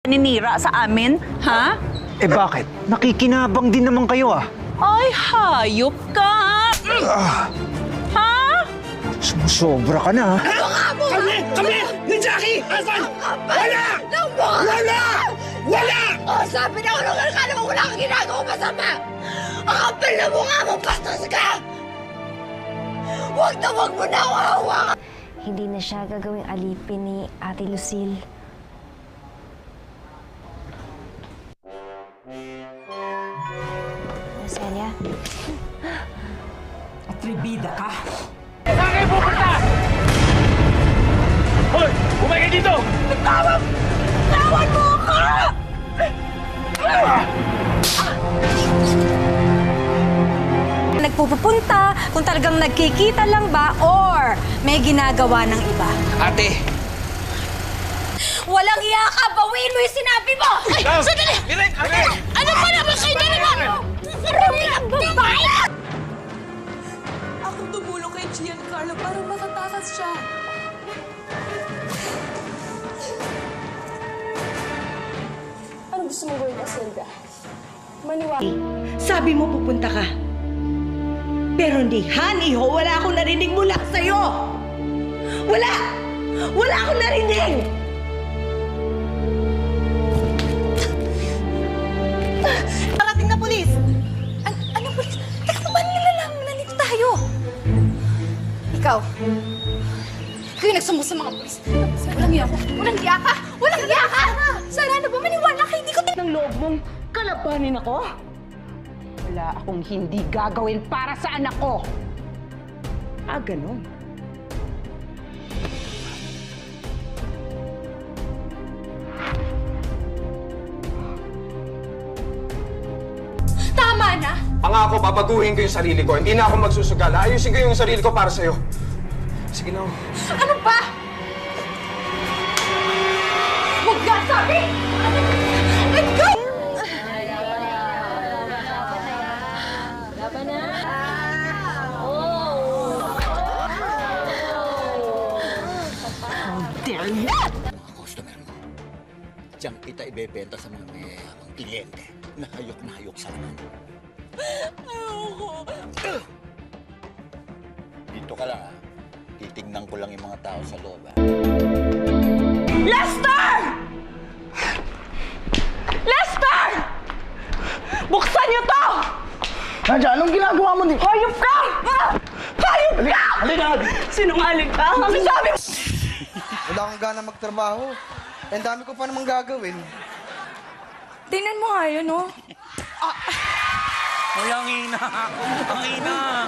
Ninira sa amin, ha? Eh bakit? Nakikinabang din naman kayo ah. Ay, hayop ka! Ha? Sumusobra ka na ah. Kami! Ni Jackie! Asan? Wala! Wala! Wala! Oh, sabi na ako nung akala mo wala kang ginagawa masama! Ang kapal na mukha mo, bastos ka! Huwag mo na ako hawakan! Hindi na siya gagawing alipin ni Ate Lucille. Celia? Atribida ka! Saan kayo pupunta? Hoy! Bumagay dito! Tawan mo ako! Nagpupunta, kung talagang nagkikita lang ba or may ginagawa ng iba. Ate! Walang iya ka! Bawiin mo yung sinabi mo! Ay! Love! Sandali! Miren! Ate! Ano ba naman kayo dalawa? Marami ang babae! Ako tumulong kay Giancarlo para makatakas siya. Ano gusto mong gawin, Aselda? Maniwala. Sabi mo pupunta ka. Pero hindi, Haniho, wala akong narinig mula sa'yo! Wala! Wala akong narinig! Parating na polis! Anong polis? Teka, paano nilalaman na nandito tayo? Ikaw yung nagsumbong sa mga polis. Walang iya ka! Walang iya ka! Walang iya ka! Sana na ba maniwala ka? Hindi ko Ng loob mong kalabanin ako? Wala akong hindi gagawin para sa anak ko. Ah, ganun. Tama na! Pangako, babaguhin ko yung sarili ko. Hindi na ako magsusugal. Ayusin ko yung sarili ko para sa'yo. Sige na. Ano ba? Huwag nga sabi! Let go! Mga customer mo, diyan kita ibebenta sa mga mayayamang kliyente na hayok sa amin. Dito ka lang, ha? Titignan ko lang yung mga tao sa loob, ha? Lester! Lester! Buksan niyo to! Nadja, anong ginagawa mo dito? Hayop ka! Hayop ka! Halika! Sinungaling ka! Ang sabi mo! Wala akong gana magtrabaho. Ang dami ko pa namang gagawin. Tingnan mo nga yun, oh. Ay, ang ina! Ang ina!